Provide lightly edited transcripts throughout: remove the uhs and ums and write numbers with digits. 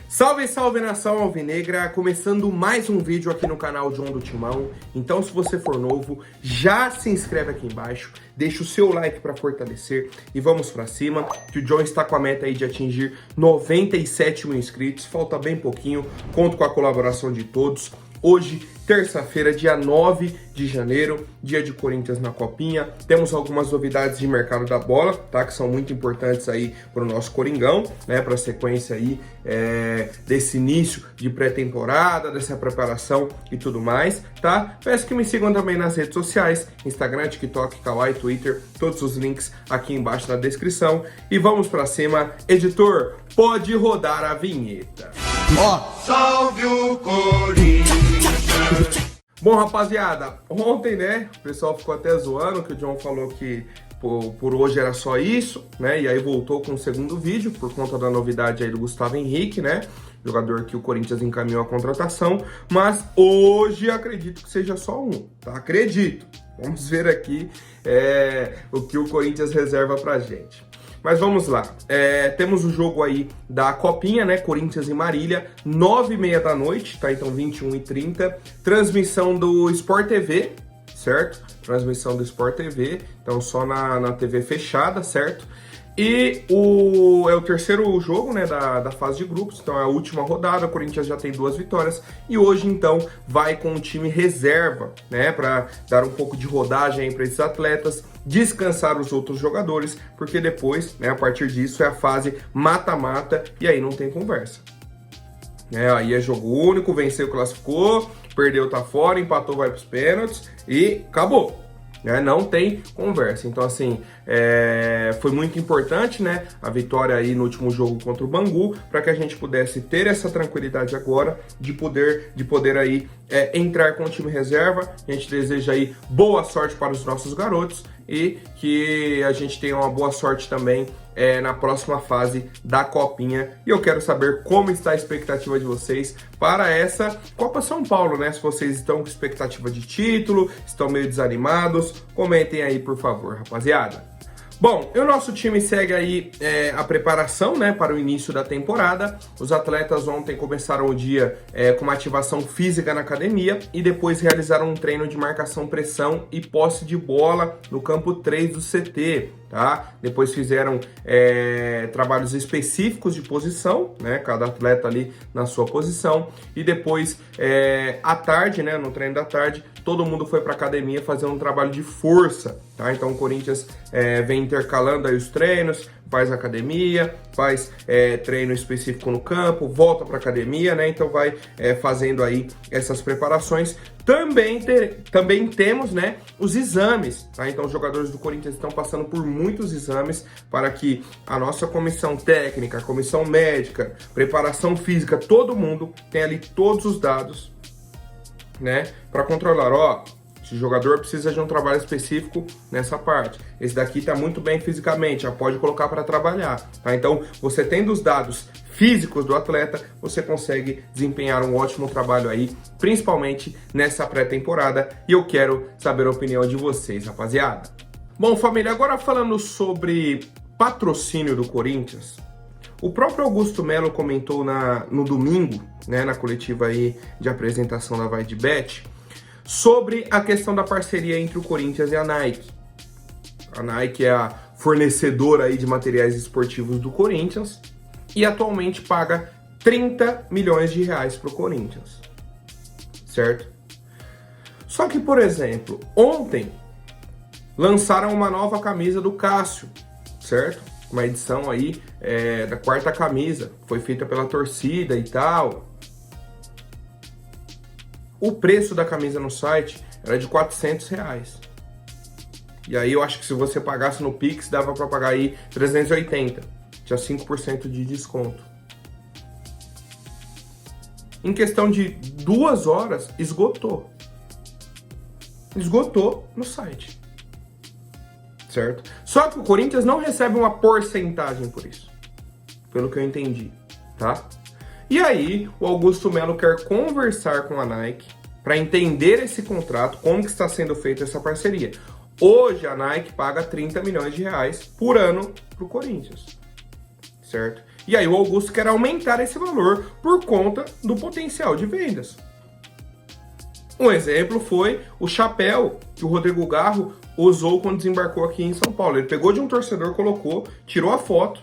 Salve, salve nação alvinegra, começando mais um vídeo aqui no canal John do Timão. Então se você for novo, já se inscreve aqui embaixo, deixa o seu like para fortalecer e vamos para cima, que o John está com a meta aí de atingir 97 mil inscritos, falta bem pouquinho, conto com a colaboração de todos. Hoje, terça-feira, dia 9 de janeiro, dia de Corinthians na Copinha. Temos algumas novidades de mercado da bola, tá? Que são muito importantes aí para o nosso Coringão, né? Para a sequência aí desse início de pré-temporada, dessa preparação e tudo mais, tá? Peço que me sigam também nas redes sociais, Instagram, TikTok, Kawaii, Twitter, todos os links aqui embaixo na descrição. E vamos para cima. Editor, pode rodar a vinheta. Ó, salve o Corinthians! Bom, rapaziada, ontem, né, o pessoal ficou até zoando que o John falou que por hoje era só isso, né, e aí voltou com o segundo vídeo por conta da novidade aí do Gustavo Henrique, né, jogador que o Corinthians encaminhou a contratação, mas hoje acredito que seja só um, tá? Acredito. Vamos ver aqui o que o Corinthians reserva pra gente. Mas vamos lá, temos o jogo aí da Copinha, né, Corinthians e Marília, 9h30 da noite, tá, então 21h30, transmissão do Sport TV, certo? Transmissão do Sport TV, então só na TV fechada, certo? E é o terceiro jogo, né, da fase de grupos, então é a última rodada, o Corinthians já tem 2 vitórias, e hoje então vai com o time reserva, né, para dar um pouco de rodagem para esses atletas, descansar os outros jogadores, porque depois, né, a partir disso é a fase mata-mata, e aí não tem conversa. Aí é jogo único, venceu, classificou, perdeu, tá fora, empatou, vai pros pênaltis, e acabou. Não tem conversa. Então, assim, foi muito importante, né, a vitória aí no último jogo contra o Bangu, para que a gente pudesse ter essa tranquilidade agora de poder aí entrar com o time reserva. A gente deseja aí boa sorte para os nossos garotos e que a gente tenha uma boa sorte também na próxima fase da Copinha. E eu quero saber como está a expectativa de vocês para essa Copa São Paulo, né? Se vocês estão com expectativa de título, estão meio desanimados, comentem aí, por favor, rapaziada. Bom, e o nosso time segue aí a preparação, né, para o início da temporada. Os atletas ontem começaram o dia com uma ativação física na academia e depois realizaram um treino de marcação, pressão e posse de bola no campo 3 do CT, tá? Depois fizeram trabalhos específicos de posição, né, cada atleta ali na sua posição, e depois à tarde, né, no treino da tarde, todo mundo foi para academia fazer um trabalho de força, tá? Então o Corinthians vem intercalando aí os treinos, faz academia, faz treino específico no campo, volta para academia, né? Então vai fazendo aí essas preparações. Também temos, né, os exames, tá? Então os jogadores do Corinthians estão passando por muitos exames para que a nossa comissão técnica, comissão médica, preparação física, todo mundo tenha ali todos os dados, né, para controlar. Ó, esse jogador precisa de um trabalho específico nessa parte. Esse daqui tá muito bem fisicamente, já pode colocar para trabalhar, tá? Então, você tendo os dados físicos do atleta, você consegue desempenhar um ótimo trabalho aí, principalmente nessa pré-temporada. E eu quero saber a opinião de vocês, rapaziada. Bom, família, agora falando sobre patrocínio do Corinthians, o próprio Augusto Melo comentou no domingo, né, na coletiva aí de apresentação da Vai de Bet, sobre a questão da parceria entre o Corinthians e a Nike. A Nike é a fornecedora aí de materiais esportivos do Corinthians e atualmente paga 30 milhões de reais para o Corinthians, certo? Só que, por exemplo, ontem lançaram uma nova camisa do Cássio, certo? Uma edição aí da 4ª camisa, foi feita pela torcida e tal. O preço da camisa no site era de R$400. E aí eu acho que se você pagasse no Pix, dava para pagar aí 380. Tinha 5% de desconto. Em questão de 2 horas, esgotou. Esgotou no site. Certo? Só que o Corinthians não recebe uma porcentagem por isso, pelo que eu entendi, tá? E aí, o Augusto Melo quer conversar com a Nike para entender esse contrato, como que está sendo feita essa parceria. Hoje, a Nike paga 30 milhões de reais por ano para o Corinthians, certo? E aí o Augusto quer aumentar esse valor por conta do potencial de vendas. Um exemplo foi o chapéu que o Rodrigo Garro usou quando desembarcou aqui em São Paulo. Ele pegou de um torcedor, colocou, tirou a foto.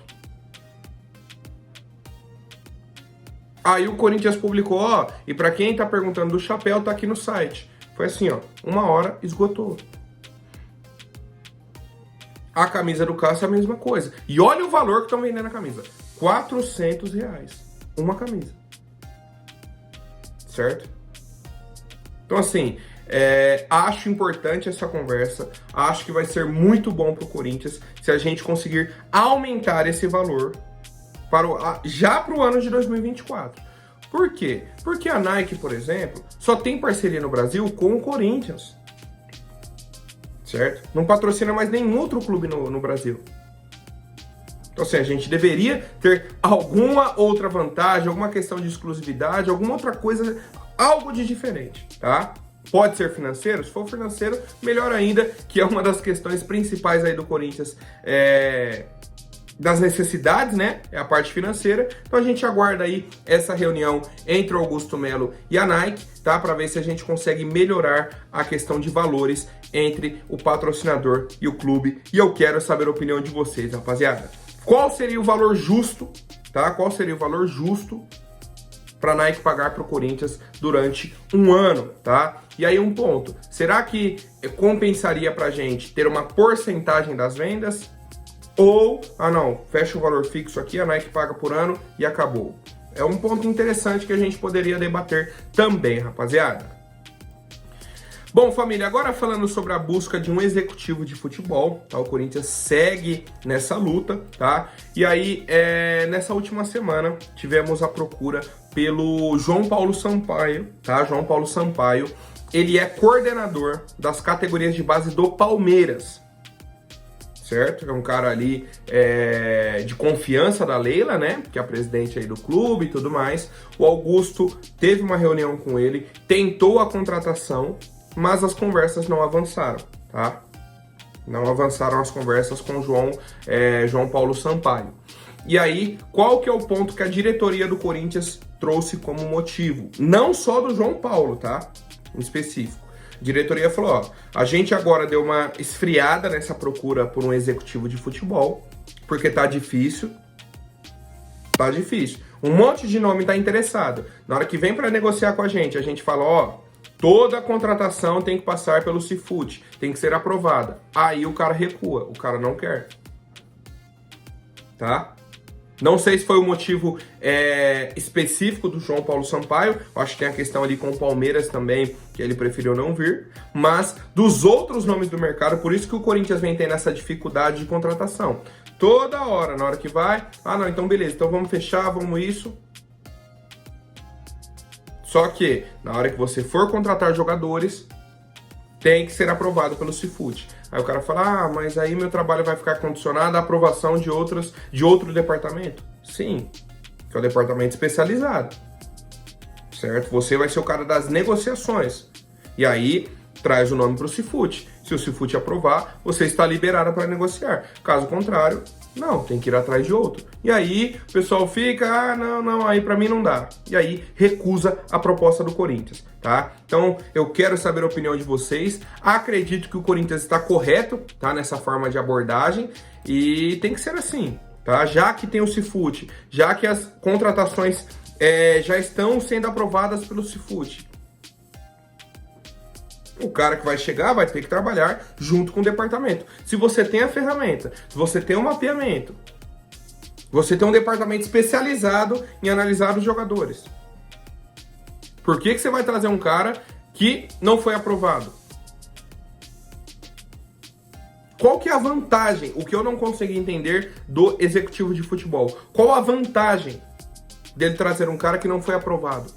Aí o Corinthians publicou, ó, e pra quem tá perguntando do chapéu, tá aqui no site. Foi assim, ó, 1 hora, esgotou. A camisa do Cássio é a mesma coisa. E olha o valor que estão vendendo a camisa. R$400. Uma camisa. Certo? Então, assim, acho importante essa conversa. Acho que vai ser muito bom pro Corinthians se a gente conseguir aumentar esse valor já pro ano de 2024. Por quê? Porque a Nike, por exemplo, só tem parceria no Brasil com o Corinthians. Certo? Não patrocina mais nenhum outro clube no Brasil. Então, assim, a gente deveria ter alguma outra vantagem, alguma questão de exclusividade, alguma outra coisa, algo de diferente, tá? Pode ser financeiro? Se for financeiro, melhor ainda, que é uma das questões principais aí do Corinthians, das necessidades, né? É a parte financeira. Então a gente aguarda aí essa reunião entre o Augusto Melo e a Nike, tá? Para ver se a gente consegue melhorar a questão de valores entre o patrocinador e o clube. E eu quero saber a opinião de vocês, rapaziada. Qual seria o valor justo, tá? Qual seria o valor justo para a Nike pagar para o Corinthians durante um ano, tá? E aí um ponto, será que compensaria para a gente ter uma porcentagem das vendas? Ou, não, fecha o valor fixo aqui, a Nike paga por ano e acabou. É um ponto interessante que a gente poderia debater também, rapaziada. Bom, família, agora falando sobre a busca de um executivo de futebol, tá? O Corinthians segue nessa luta, tá? E aí, nessa última semana, tivemos a procura pelo João Paulo Sampaio, tá? João Paulo Sampaio, ele é coordenador das categorias de base do Palmeiras, certo? É um cara ali de confiança da Leila, né? Que é a presidente aí do clube e tudo mais. O Augusto teve uma reunião com ele, tentou a contratação, mas as conversas não avançaram, tá? Não avançaram as conversas com João Paulo Sampaio. E aí, qual que é o ponto que a diretoria do Corinthians trouxe como motivo? Não só do João Paulo, tá? Em específico. A diretoria falou, ó, a gente agora deu uma esfriada nessa procura por um executivo de futebol, porque tá difícil. Tá difícil. Um monte de nome tá interessado. Na hora que vem para negociar com a gente fala, ó, toda a contratação tem que passar pelo Cifute, tem que ser aprovada. Aí o cara recua, o cara não quer. Tá? Não sei se foi o motivo específico do João Paulo Sampaio, eu acho que tem a questão ali com o Palmeiras também, que ele preferiu não vir, mas dos outros nomes do mercado, por isso que o Corinthians vem tendo essa dificuldade de contratação. Toda hora, na hora que vai, não, então beleza, então vamos fechar, vamos isso. Só que, na hora que você for contratar jogadores, tem que ser aprovado pelo Cifute. Aí o cara fala, mas aí meu trabalho vai ficar condicionado à aprovação de outro departamento? Sim, que é o departamento especializado, certo? Você vai ser o cara das negociações. E aí, traz o nome para o Cifute. Se o Cifute aprovar, você está liberado para negociar. Caso contrário, não, tem que ir atrás de outro. E aí, o pessoal fica, não, aí para mim não dá. E aí, recusa a proposta do Corinthians, tá? Então, eu quero saber a opinião de vocês. Acredito que o Corinthians está correto, tá? Nessa forma de abordagem. E tem que ser assim, tá? Já que tem o Cifute, já que as contratações já estão sendo aprovadas pelo Cifute, o cara que vai chegar vai ter que trabalhar junto com o departamento. Se você tem a ferramenta, se você tem um mapeamento, você tem um departamento especializado em analisar os jogadores, por que você vai trazer um cara que não foi aprovado? Qual que é a vantagem? O que eu não consegui entender do executivo de futebol. Qual a vantagem dele trazer um cara que não foi aprovado?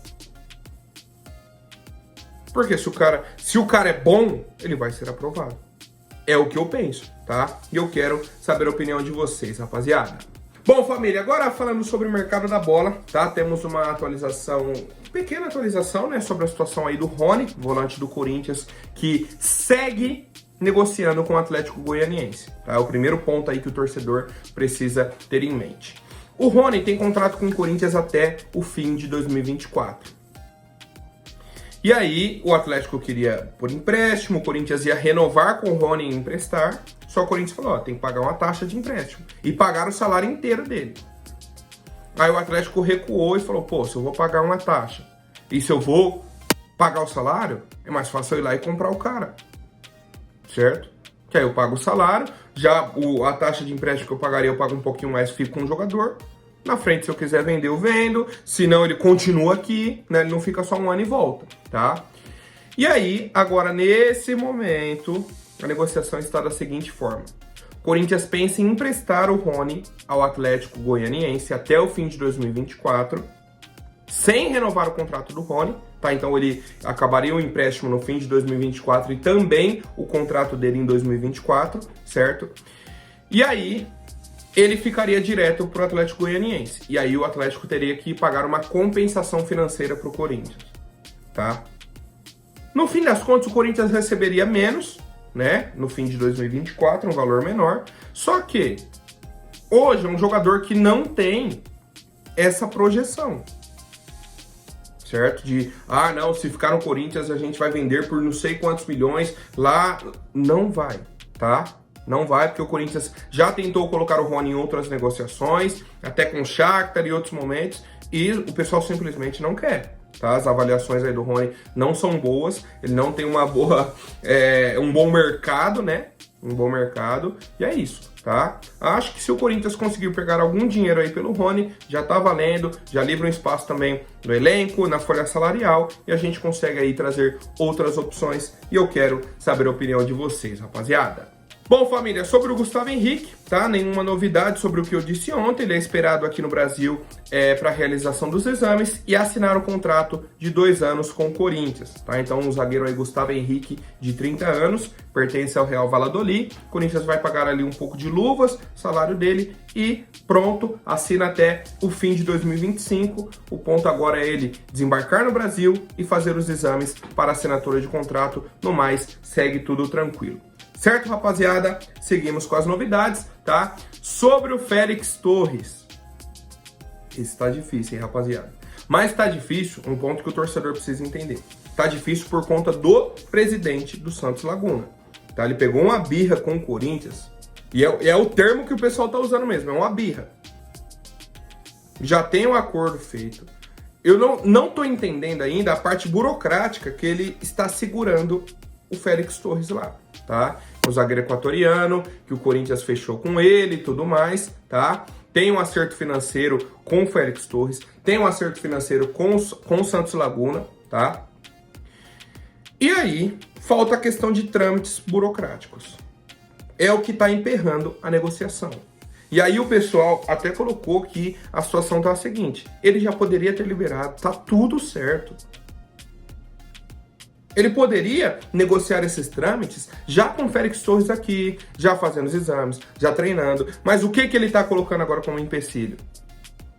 Porque se o cara é bom, ele vai ser aprovado. É o que eu penso, tá? E eu quero saber a opinião de vocês, rapaziada. Bom, família, agora falando sobre o mercado da bola, tá? Temos uma atualização, pequena atualização, né? Sobre a situação aí do Rony, volante do Corinthians, que segue negociando com o Atlético Goianiense, tá? É o primeiro ponto aí que o torcedor precisa ter em mente. O Rony tem contrato com o Corinthians até o fim de 2024. E aí, o Atlético queria por empréstimo, o Corinthians ia renovar com o Rony e emprestar, só o Corinthians falou, ó, tem que pagar uma taxa de empréstimo. E pagar o salário inteiro dele. Aí o Atlético recuou e falou, pô, se eu vou pagar uma taxa e se eu vou pagar o salário, é mais fácil eu ir lá e comprar o cara. Certo? Que aí eu pago o salário, já a taxa de empréstimo que eu pagaria, eu pago um pouquinho mais, fico com o jogador. Na frente, se eu quiser vender, eu vendo. Se não, ele continua aqui, né? Ele não fica só um ano e volta, tá? E aí, agora, nesse momento, a negociação está da seguinte forma. O Corinthians pensa em emprestar o Rony ao Atlético Goianiense até o fim de 2024, sem renovar o contrato do Rony, tá? Então, ele acabaria o empréstimo no fim de 2024 e também o contrato dele em 2024, certo? E aí, ele ficaria direto para o Atlético Goianiense. E aí o Atlético teria que pagar uma compensação financeira para o Corinthians, tá? No fim das contas, o Corinthians receberia menos, né? No fim de 2024, um valor menor. Só que hoje é um jogador que não tem essa projeção, certo? De, não, se ficar no Corinthians a gente vai vender por não sei quantos milhões. Lá não vai, tá? Não vai, porque o Corinthians já tentou colocar o Rony em outras negociações, até com o Shakhtar e outros momentos, e o pessoal simplesmente não quer, tá? As avaliações aí do Rony não são boas, ele não tem uma boa, um bom mercado, né? Um bom mercado, e é isso, tá? Acho que se o Corinthians conseguir pegar algum dinheiro aí pelo Rony, já tá valendo, já livra um espaço também no elenco, na folha salarial, e a gente consegue aí trazer outras opções, e eu quero saber a opinião de vocês, rapaziada. Bom, família, sobre o Gustavo Henrique, tá? Nenhuma novidade sobre o que eu disse ontem. Ele é esperado aqui no Brasil para a realização dos exames e assinar o contrato de 2 anos com o Corinthians, tá? Então, o zagueiro aí, Gustavo Henrique, de 30 anos, pertence ao Real Valladolid. O Corinthians vai pagar ali um pouco de luvas, salário dele e pronto, assina até o fim de 2025. O ponto agora é ele desembarcar no Brasil e fazer os exames para assinatura de contrato. No mais, segue tudo tranquilo. Certo, rapaziada? Seguimos com as novidades, tá? Sobre o Félix Torres. Isso tá difícil, hein, rapaziada? Mas tá difícil, um ponto que o torcedor precisa entender. Tá difícil por conta do presidente do Santos Laguna, tá? Ele pegou uma birra com o Corinthians, e é o termo que o pessoal tá usando mesmo, é uma birra. Já tem um acordo feito. Eu não tô entendendo ainda a parte burocrática que ele está segurando o Félix Torres lá, tá? O zagueiro equatoriano, que o Corinthians fechou com ele e tudo mais, tá? Tem um acerto financeiro com o Félix Torres, tem um acerto financeiro com o Santos Laguna, tá? E aí, falta a questão de trâmites burocráticos. É o que tá emperrando a negociação. E aí o pessoal até colocou que a situação tá a seguinte, ele já poderia ter liberado, tá tudo certo. Ele poderia negociar esses trâmites já com o Félix Torres aqui, já fazendo os exames, já treinando. Mas o que ele está colocando agora como empecilho?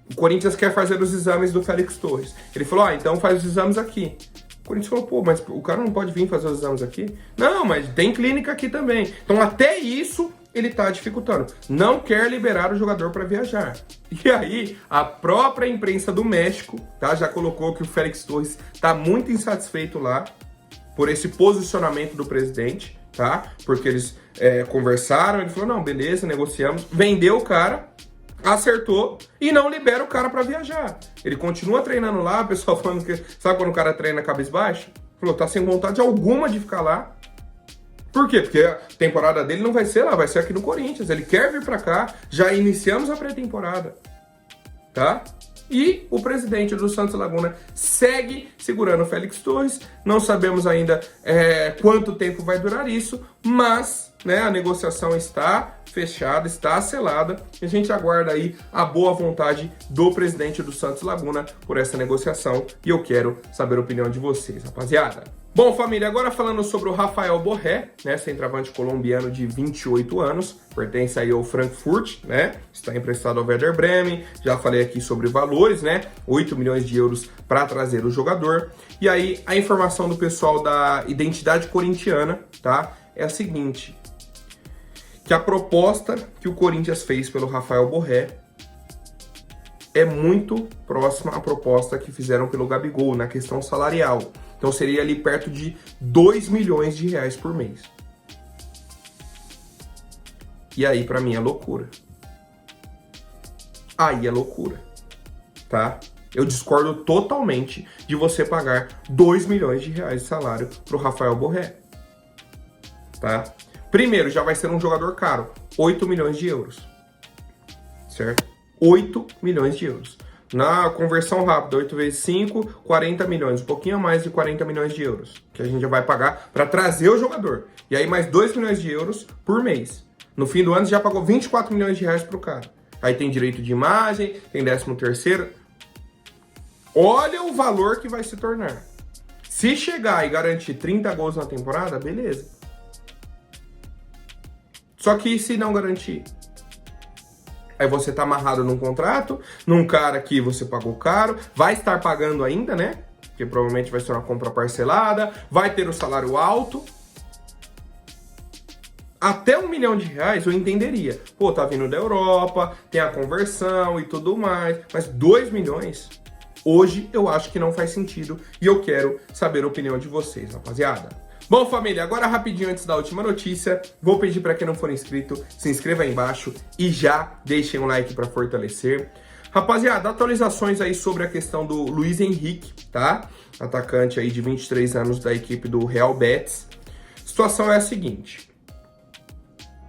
O Corinthians quer fazer os exames do Félix Torres. Ele falou, então faz os exames aqui. O Corinthians falou, pô, mas o cara não pode vir fazer os exames aqui? Não, mas tem clínica aqui também. Então até isso ele está dificultando. Não quer liberar o jogador para viajar. E aí, a própria imprensa do México, tá, já colocou que o Félix Torres está muito insatisfeito lá por esse posicionamento do presidente, tá? Porque eles conversaram, ele falou, não, beleza, negociamos, vendeu o cara, acertou e não libera o cara para viajar. Ele continua treinando lá, o pessoal falando que, sabe quando o cara treina cabisbaixo? Falou, tá sem vontade alguma de ficar lá. Por quê? Porque a temporada dele não vai ser lá, vai ser aqui no Corinthians. Ele quer vir para cá, já iniciamos a pré-temporada, tá? E o presidente do Santos Laguna segue segurando o Félix Torres. Não sabemos ainda quanto tempo vai durar isso, mas né, a negociação está fechada, está selada. E a gente aguarda aí a boa vontade do presidente do Santos Laguna por essa negociação. E eu quero saber a opinião de vocês, rapaziada. Bom, família, agora falando sobre o Rafael Borré, né, centroavante colombiano de 28 anos, pertence aí ao Frankfurt, né, está emprestado ao Werder Bremen, já falei aqui sobre valores, né, 8 milhões de euros para trazer o jogador. E aí, a informação do pessoal da Identidade Corintiana, tá, é a seguinte, que a proposta que o Corinthians fez pelo Rafael Borré é muito próxima à proposta que fizeram pelo Gabigol na questão salarial. Então seria ali perto de 2 milhões de reais por mês. E aí pra mim é loucura. Aí é loucura, tá? Eu discordo totalmente de você pagar 2 milhões de reais de salário pro Rafael Borré, tá? Primeiro, já vai ser um jogador caro, 8 milhões de euros, certo? 8 milhões de euros. Na conversão rápida, 8 vezes 5, 40 milhões, um pouquinho a mais de 40 milhões de euros, que a gente já vai pagar para trazer o jogador. E aí mais 2 milhões de euros por mês. No fim do ano, você já pagou 24 milhões de reais pro cara. Aí tem direito de imagem, tem 13º. Olha o valor que vai se tornar. Se chegar e garantir 30 gols na temporada, beleza. Só que se não garantir, aí você tá amarrado num contrato, num cara que você pagou caro, vai estar pagando ainda, né? Porque provavelmente vai ser uma compra parcelada, vai ter o salário alto. Até 1 milhão de reais eu entenderia. Pô, tá vindo da Europa, tem a conversão e tudo mais. Mas 2 milhões, hoje eu acho que não faz sentido. E eu quero saber a opinião de vocês, rapaziada. Bom, família, agora rapidinho antes da última notícia, vou pedir para quem não for inscrito, se inscreva aí embaixo e já deixem um like para fortalecer. Rapaziada, atualizações aí sobre a questão do Luiz Henrique, tá? Atacante aí de 23 anos da equipe do Real Betis. A situação é a seguinte.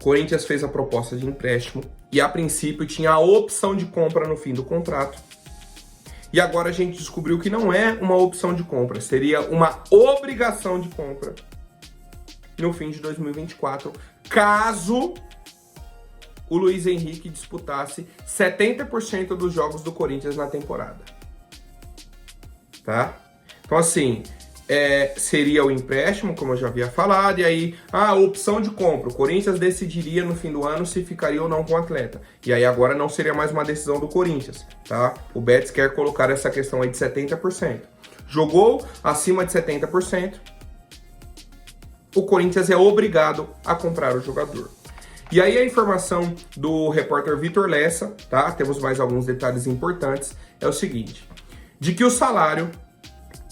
Corinthians fez a proposta de empréstimo e a princípio tinha a opção de compra no fim do contrato. E agora a gente descobriu que não é uma opção de compra, seria uma obrigação de compra no fim de 2024, caso o Luiz Henrique disputasse 70% dos jogos do Corinthians na temporada. Tá? Então assim, seria o empréstimo, como eu já havia falado, e aí a opção de compra. O Corinthians decidiria no fim do ano se ficaria ou não com o atleta. E aí agora não seria mais uma decisão do Corinthians, tá? O Betis quer colocar essa questão aí de 70%. Jogou acima de 70%, o Corinthians é obrigado a comprar o jogador. E aí a informação do repórter Vitor Lessa, tá? Temos mais alguns detalhes importantes, é o seguinte, de que o salário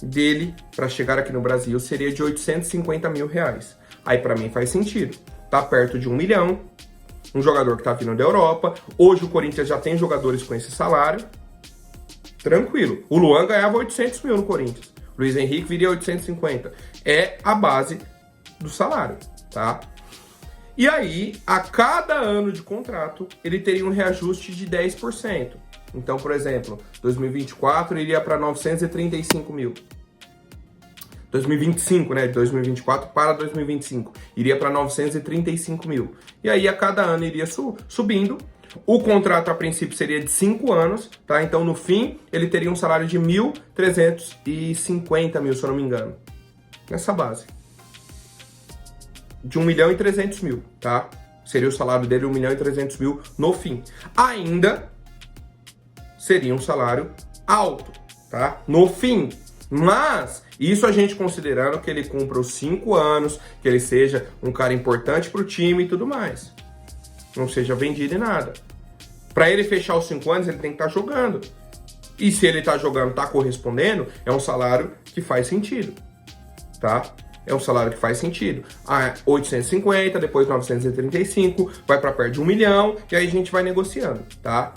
dele para chegar aqui no Brasil seria de 850 mil reais. Aí para mim faz sentido. Tá perto de 1 milhão, um jogador que tá vindo da Europa. Hoje o Corinthians já tem jogadores com esse salário. Tranquilo. O Luan ganhava 800 mil no Corinthians. O Luiz Henrique viria 850. É a base do salário, tá? E aí, a cada ano de contrato, ele teria um reajuste de 10%. Então, por exemplo, 2024 iria para 935 mil. 2025, né? De 2024 para 2025, iria para 935 mil. E aí, a cada ano iria subindo. O contrato, a princípio, seria de 5 anos, tá? Então, no fim, ele teria um salário de 1.350 mil, se eu não me engano. Nessa base. De 1 milhão e 300 mil, tá? Seria o salário dele 1 milhão e 300 mil no fim. Ainda seria um salário alto, tá? No fim. Mas isso a gente considerando que ele cumpra os 5 anos, que ele seja um cara importante pro time e tudo mais. Não seja vendido em nada. Para ele fechar os 5 anos, ele tem que estar jogando. E se ele tá jogando, tá correspondendo, é um salário que faz sentido, tá? É um salário que faz sentido. 850, depois 935, vai para perto de 1 milhão, e aí a gente vai negociando, tá?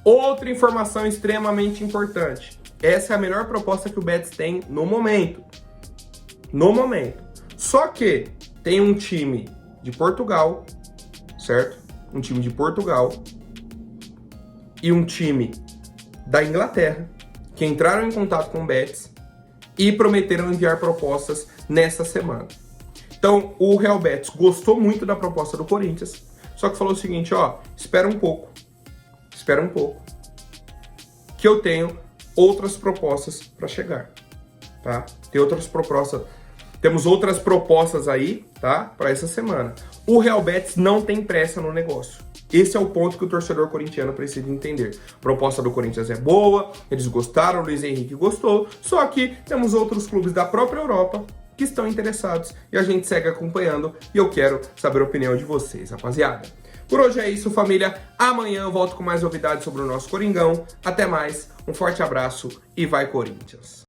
Outra informação extremamente importante. Essa é a melhor proposta que o Betis tem no momento. No momento. Só que tem um time de Portugal, certo? Um time de Portugal e um time da Inglaterra que entraram em contato com o Betis e prometeram enviar propostas nessa semana. Então, o Real Betis gostou muito da proposta do Corinthians, só que falou o seguinte, ó, espera um pouco, que eu tenho outras propostas para chegar, tá? Temos outras propostas aí, tá? Para essa semana. O Real Betis não tem pressa no negócio. Esse é o ponto que o torcedor corintiano precisa entender. A proposta do Corinthians é boa, eles gostaram, o Luiz Henrique gostou, só que temos outros clubes da própria Europa que estão interessados e a gente segue acompanhando e eu quero saber a opinião de vocês, rapaziada. Por hoje é isso, família. Amanhã eu volto com mais novidades sobre o nosso Coringão. Até mais, um forte abraço e vai Corinthians!